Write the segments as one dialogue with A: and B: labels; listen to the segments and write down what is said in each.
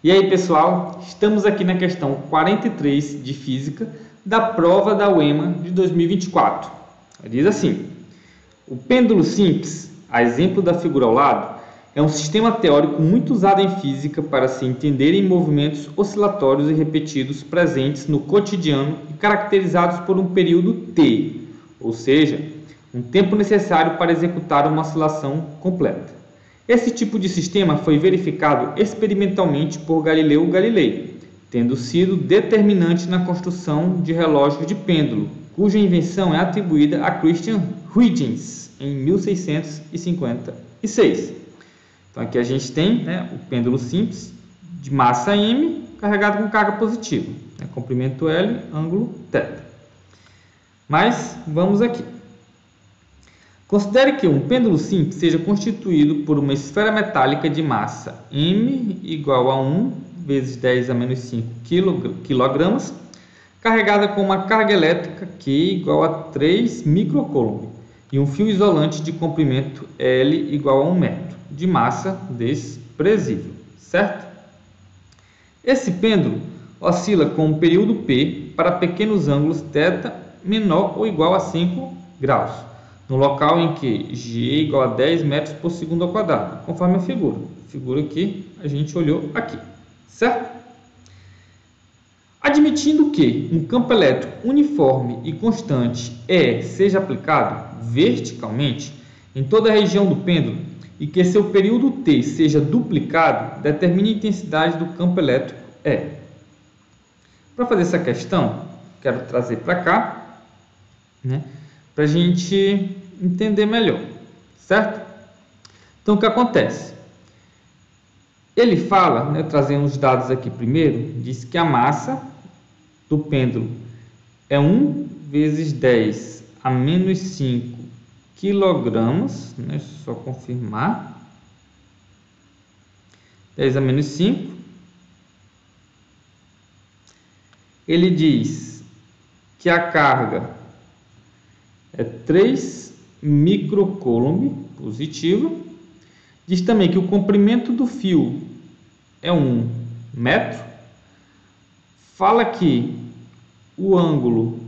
A: E aí, pessoal, estamos aqui na questão 43 de Física da prova da UEMA de 2024. Diz assim: o pêndulo simples, a exemplo da figura ao lado, é um sistema teórico muito usado em física para se entenderem movimentos oscilatórios e repetidos presentes no cotidiano e caracterizados por um período T, ou seja, um tempo necessário para executar uma oscilação completa. Esse tipo de sistema foi verificado experimentalmente por Galileu Galilei, tendo sido determinante na construção de relógios de pêndulo, cuja invenção é atribuída a Christian Huygens em 1656. Então aqui a gente tem o pêndulo simples de massa m carregado com carga positiva, comprimento L, ângulo θ. Mas vamos aqui. Considere que um pêndulo simples seja constituído por uma esfera metálica de massa m igual a 1 vezes 10 a menos 5 kg, carregada com uma carga elétrica Q igual a 3 microcoulomb e um fio isolante de comprimento L igual a 1 metro, de massa desprezível, certo? Esse pêndulo oscila com um período P para pequenos ângulos θ menor ou igual a 5 graus. No local em que G igual a 10 metros por segundo ao quadrado, conforme a figura que a gente olhou aqui, certo? Admitindo que um campo elétrico uniforme e constante E seja aplicado verticalmente em toda a região do pêndulo e que seu período T seja duplicado, determine a intensidade do campo elétrico E. Para fazer essa questão, quero trazer para cá, para a gente entender melhor, certo? Então, o que acontece? Ele fala, trazendo os dados aqui primeiro, diz que a massa do pêndulo é 1 vezes 10 a menos 5 quilogramas, só confirmar, 10 a menos 5. Ele diz que a carga é 3 microcoulomb positivo. Diz também que o comprimento do fio é 1 metro. Fala que o ângulo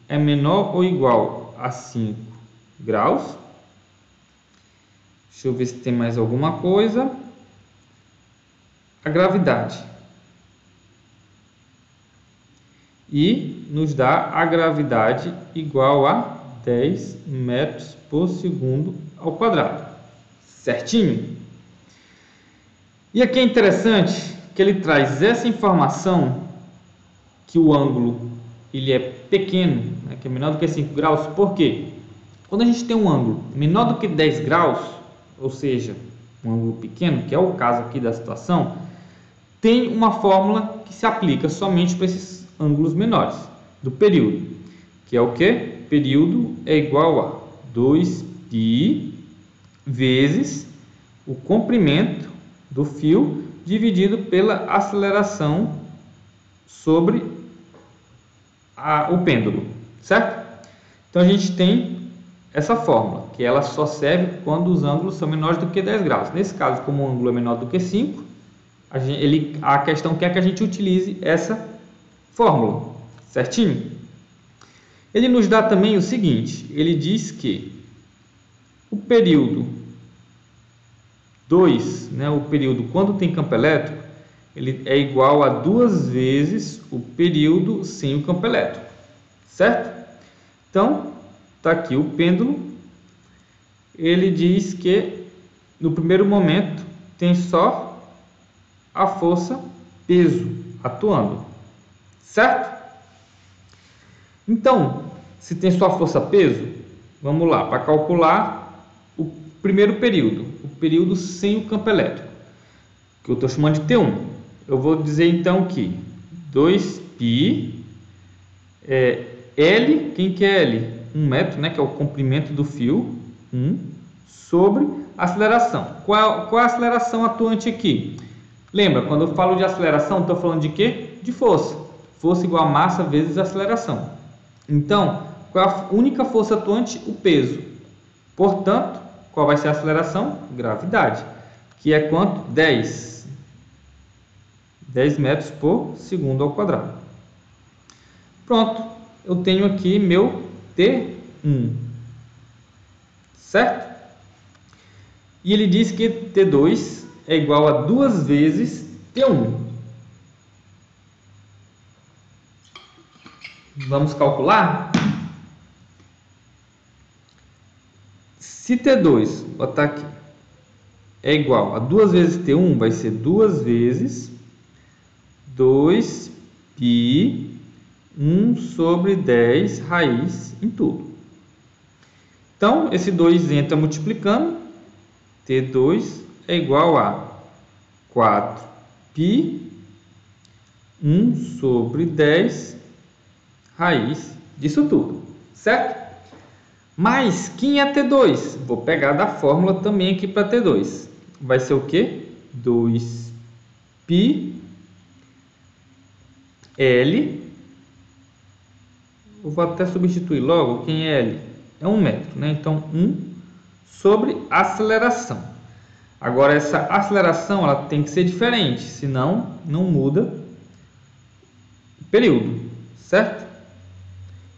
A: é menor ou igual a 5 graus. Deixa eu ver se tem mais alguma coisa. A gravidade. E nos dá a gravidade igual a 10 metros por segundo ao quadrado. Certinho? E aqui é interessante que ele traz essa informação que o ângulo ele é pequeno, que é menor do que 5 graus. Por quê? Quando a gente tem um ângulo menor do que 10 graus, ou seja, um ângulo pequeno, que é o caso aqui da situação, tem uma fórmula que se aplica somente para esses ângulos menores do período, que é o que? Período é igual a 2π vezes o comprimento do fio dividido pela aceleração sobre o pêndulo, certo? Então a gente tem essa fórmula, que ela só serve quando os ângulos são menores do que 10 graus. Nesse caso, como o ângulo é menor do que 5, a questão quer que a gente utilize essa fórmula, certinho? Ele nos dá também o seguinte, ele diz que o período 2, o período quando tem campo elétrico, ele é igual a 2 vezes o período sem o campo elétrico, certo? Então, está aqui o pêndulo, ele diz que no primeiro momento tem só a força peso atuando, certo? Então, se tem só força peso, vamos lá, para calcular o primeiro período, o período sem o campo elétrico, que eu estou chamando de T1. Eu vou dizer então que 2π L, quem que é L? 1 metro, que é o comprimento do fio, 1, sobre a aceleração. Qual é a aceleração atuante aqui? Lembra, quando eu falo de aceleração, estou falando de quê? De força. Força igual a massa vezes aceleração. Então, qual é a única força atuante? O peso. Portanto, qual vai ser a aceleração? Gravidade. Que é quanto? 10 10 metros por segundo ao quadrado. Pronto, eu tenho aqui meu T1, certo? E ele diz que T2 é igual a 2 vezes T1. Vamos calcular? Se T2, vou botar aqui, é igual a 2 vezes T1, vai ser 2 vezes 2π 1 sobre 10 raiz em tudo. Então, esse 2 entra multiplicando. T2 é igual a 4π 1 sobre 10 raiz disso tudo, certo? Mas quem é T2? Vou pegar da fórmula também aqui para T2. Vai ser o quê? 2π L. Eu vou até substituir logo. Quem é L? É 1 metro, né? Então, 1 sobre aceleração. Agora, essa aceleração ela tem que ser diferente, senão não muda o período, certo?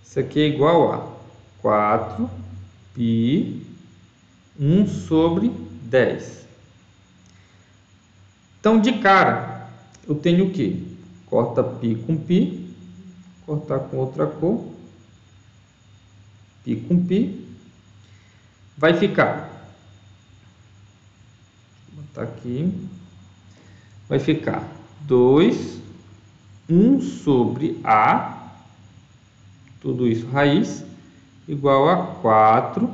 A: Isso aqui é igual a 4π 1 sobre 10. Então, de cara, eu tenho o quê? Corta π com π, cortar com outra cor, π com π, vai ficar, vou botar aqui, vai ficar 2, 1 sobre A, tudo isso raiz, igual a 4,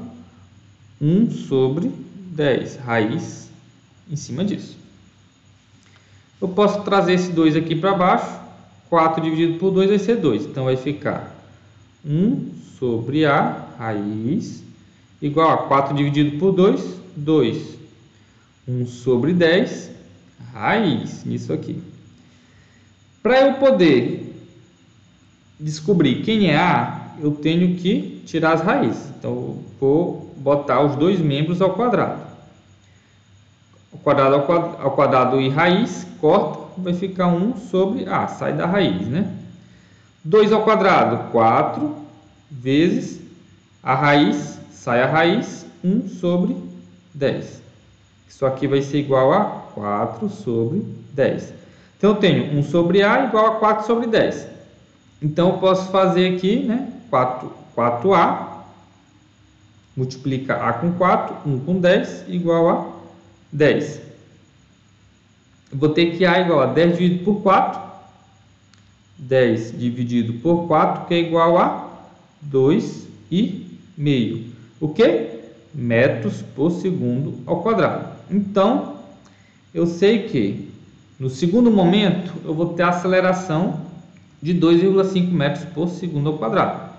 A: 1 sobre 10, raiz em cima disso. Eu posso trazer esse 2 aqui para baixo, 4 dividido por 2 vai ser 2, então vai ficar 1 sobre A, raiz, igual a 4 dividido por 2, 2. 1 sobre 10, raiz, nisso aqui. Para eu poder descobrir quem é A, eu tenho que tirar as raízes. Então, eu vou botar os dois membros ao quadrado. Ao quadrado e raiz, corta, vai ficar 1 sobre A, sai da raiz, né? 2 ao quadrado, 4 vezes a raiz, sai a raiz, 1 sobre 10. Isso aqui vai ser igual a 4 sobre 10. Então, eu tenho 1 sobre A igual a 4 sobre 10. Então, eu posso fazer aqui, né? 4A, multiplica A com 4, 1 com 10, igual a 10. Eu vou ter que A igual a 10 dividido por 4. 10 dividido por 4, que é igual a 2,5. O que? Metros por segundo ao quadrado. Então, eu sei que no segundo momento eu vou ter a aceleração de 2,5 metros por segundo ao quadrado.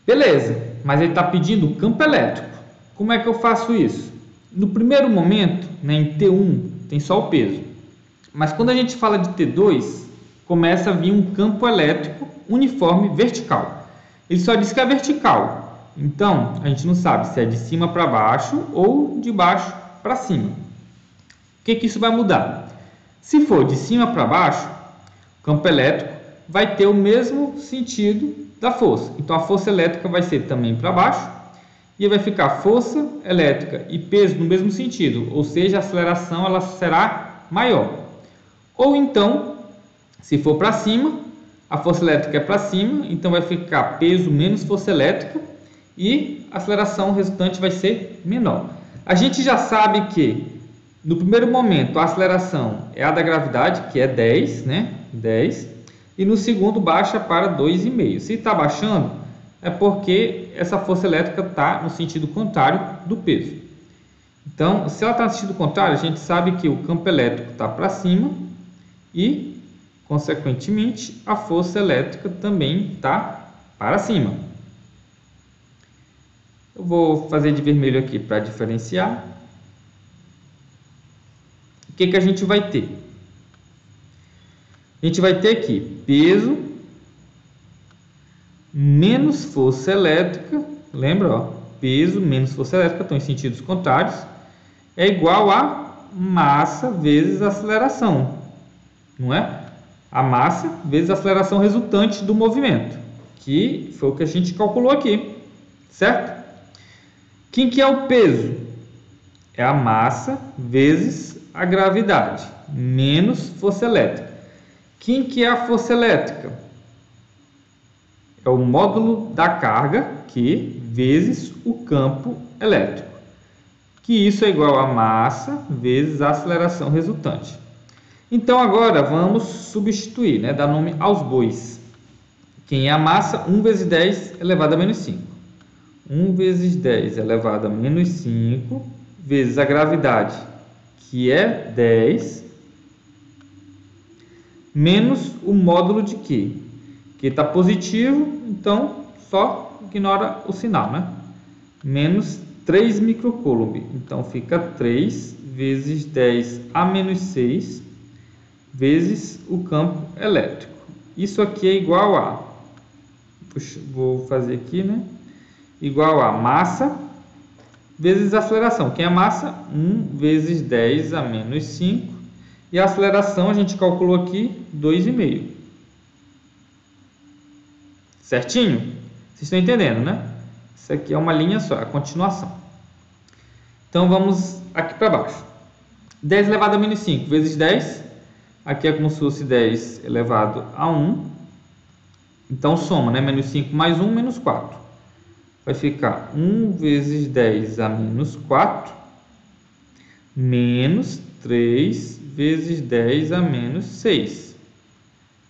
A: Beleza, mas ele está pedindo o campo elétrico. Como é que eu faço isso? No primeiro momento, né, em T1, tem só o peso. Mas quando a gente fala de T2, começa a vir um campo elétrico uniforme vertical. Ele só diz que é vertical. Então, a gente não sabe se é de cima para baixo ou de baixo para cima. O que isso vai mudar? Se for de cima para baixo, o campo elétrico vai ter o mesmo sentido da força. Então, a força elétrica vai ser também para baixo e vai ficar força elétrica e peso no mesmo sentido, ou seja, a aceleração ela será maior. Ou então, se for para cima, a força elétrica é para cima, então vai ficar peso menos força elétrica e a aceleração resultante vai ser menor. A gente já sabe que no primeiro momento a aceleração é a da gravidade, que é 10, né? 10, e no segundo baixa para 2,5. Se está baixando, é porque essa força elétrica está no sentido contrário do peso. Então, se ela está no sentido contrário, a gente sabe que o campo elétrico está para cima e, consequentemente, a força elétrica também está para cima. Eu vou fazer de vermelho aqui para diferenciar. O que a gente vai ter? A gente vai ter aqui peso menos força elétrica, lembra, ó, peso menos força elétrica, estão em sentidos contrários, é igual a massa vezes aceleração. não é? A massa vezes a aceleração resultante do movimento, que foi o que a gente calculou aqui, certo? Quem que é o peso? É a massa vezes a gravidade, menos força elétrica. Quem que é a força elétrica? É o módulo da carga, Q, vezes o campo elétrico. Que isso é igual a massa vezes a aceleração resultante. Então agora vamos substituir, né? Dar nome aos bois. Quem é a massa? 1 vezes 10 elevado a menos 5. 1 vezes 10 elevado a menos 5 vezes a gravidade, que é 10, menos o módulo de Q, que está positivo, então só ignora o sinal, né? Menos 3 microcoulomb. Então fica 3 vezes 10 a menos 6 vezes o campo elétrico. Isso aqui é igual a, vou fazer aqui, né? Igual a massa vezes a aceleração. Quem é a massa? 1 vezes 10 a menos 5. E a aceleração a gente calculou aqui 2,5. Certinho? Vocês estão entendendo, né? Isso aqui é uma linha só, a continuação. Então vamos aqui para baixo. 10 elevado a menos 5 vezes 10. Aqui é como se fosse 10 elevado a 1. Então soma, né? Menos 5 mais 1, menos 4. Vai ficar 1 vezes 10 a menos 4, menos 3 vezes 10 a menos 6,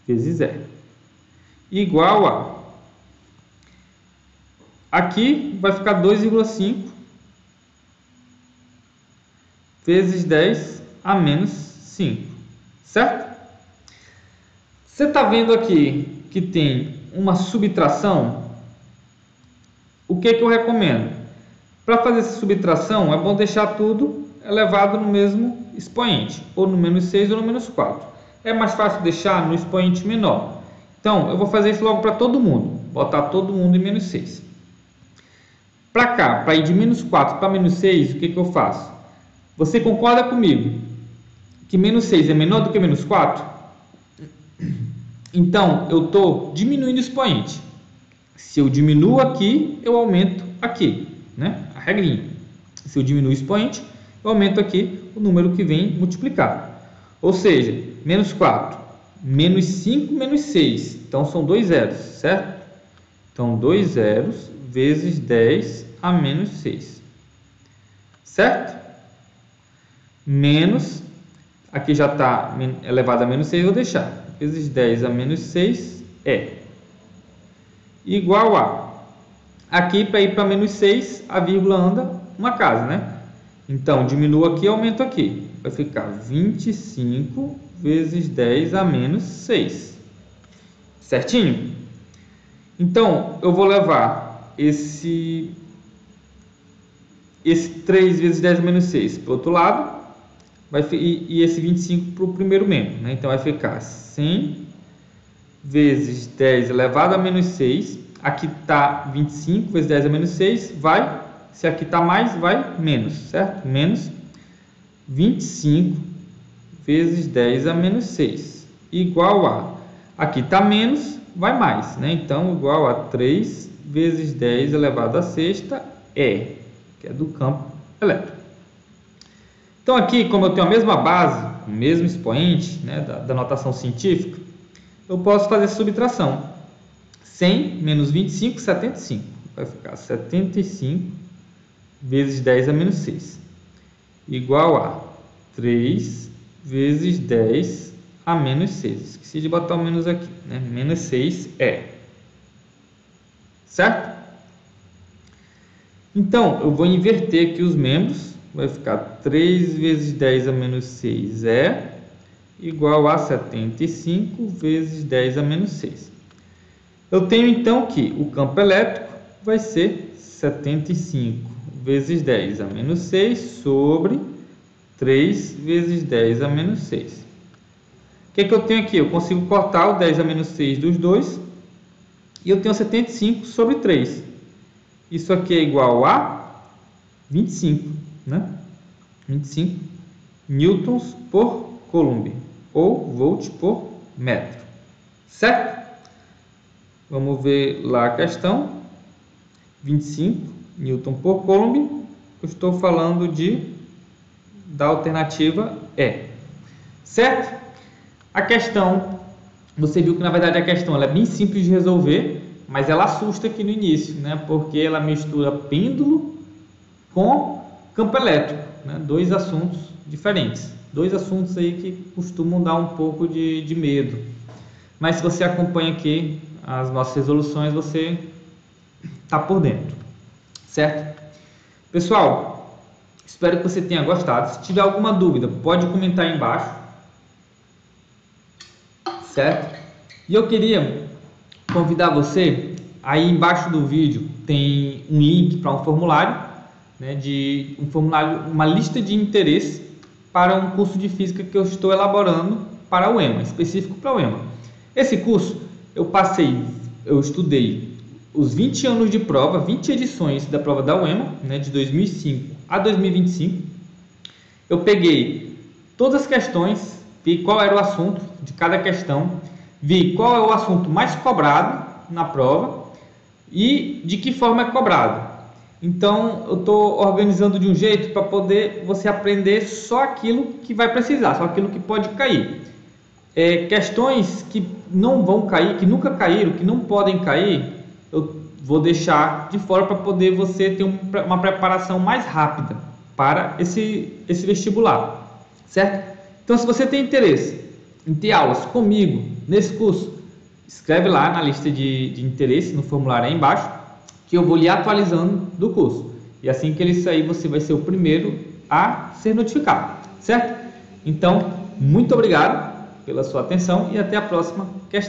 A: vezes 0. Igual a... Aqui vai ficar 2,5 vezes 10 a menos 5, certo? Você está vendo aqui que tem uma subtração? O que eu recomendo? Para fazer essa subtração, é bom deixar tudo elevado no mesmo expoente, ou no menos 6 ou no menos 4. É mais fácil deixar no expoente menor. Então, eu vou fazer isso logo para todo mundo. Botar todo mundo em menos 6. Para cá, para ir de menos 4 para menos 6, o que eu faço? Você concorda comigo que menos 6 é menor do que menos 4? Então, eu estou diminuindo o expoente. Se eu diminuo aqui, eu aumento aqui, né? A regrinha. Se eu diminuo o expoente, eu aumento aqui o número que vem multiplicado. Ou seja, menos 4, menos 5, menos 6. Então, são 2 zeros, certo? Então, 2 zeros vezes 10 a menos 6. Certo? Menos, aqui já está elevado a menos 6, vou deixar. Vezes 10 a menos 6 é igual a... Aqui, para ir para menos 6, a vírgula anda uma casa, né? Então, diminuo aqui e aumento aqui. Vai ficar 25 vezes 10 a menos 6. Certinho? Então, eu vou levar esse 3 vezes 10 a menos 6 para o outro lado. E esse 25 para o primeiro membro, né? Então, vai ficar 100 vezes 10 elevado a menos 6. Aqui está 25 vezes 10 a menos 6. Se aqui está mais, vai menos, certo? Menos 25 vezes 10 a menos 6. Igual a... Aqui está menos, vai mais, né? Então, igual a 3 vezes 10 elevado a sexta que é do campo elétrico. Então, aqui, como eu tenho a mesma base, o mesmo expoente, né, da notação científica, eu posso fazer subtração. 100 menos 25, 75. Vai ficar 75 vezes 10 a menos 6. Igual a 3 vezes 10 a menos 6. Esqueci de botar o menos aqui, né? Menos 6 certo? Então, eu vou inverter aqui os membros. Vai ficar 3 vezes 10 a menos 6 igual a 75 vezes 10 a menos 6. Eu tenho então que o campo elétrico vai ser 75 vezes 10 a menos 6 sobre 3 vezes 10 a menos 6. O que eu tenho aqui? Eu consigo cortar o 10 a menos 6 dos dois. E eu tenho 75 sobre 3. Isso aqui é igual a 25, né? 25 newtons por coulomb. ou volt por metro, certo? Vamos ver lá a questão. 25 Newton por Coulomb. Eu estou falando da alternativa E, certo? A questão, você viu que na verdade a questão ela é bem simples de resolver, mas ela assusta aqui no início, né? Porque ela mistura pêndulo com campo elétrico, né? Dois assuntos diferentes, dois assuntos aí que costumam dar um pouco de medo. Mas se você acompanha aqui as nossas resoluções, você está por dentro, certo? Pessoal, espero que você tenha gostado. Se tiver alguma dúvida, pode comentar aí embaixo, certo? E eu queria convidar você, aí embaixo do vídeo tem um link para um formulário, né, uma lista de interesse para um curso de física que eu estou elaborando para o EMA, específico para o EMA. Esse curso eu estudei os 20 anos de prova, 20 edições da prova da UEMA, né, de 2005 a 2025. Eu peguei todas as questões, vi qual era o assunto de cada questão, vi qual é o assunto mais cobrado na prova e de que forma é cobrado. Então, eu estou organizando de um jeito para poder você aprender só aquilo que vai precisar, só aquilo que pode cair. Questões que não vão cair, que nunca caíram, que não podem cair, eu vou deixar de fora para poder você ter uma preparação mais rápida para esse vestibular, certo? Então, se você tem interesse em ter aulas comigo nesse curso, escreve lá na lista de interesse, no formulário aí embaixo, que eu vou lhe atualizando do curso. E assim que ele sair, você vai ser o primeiro a ser notificado, certo? Então, muito obrigado pela sua atenção e até a próxima questão.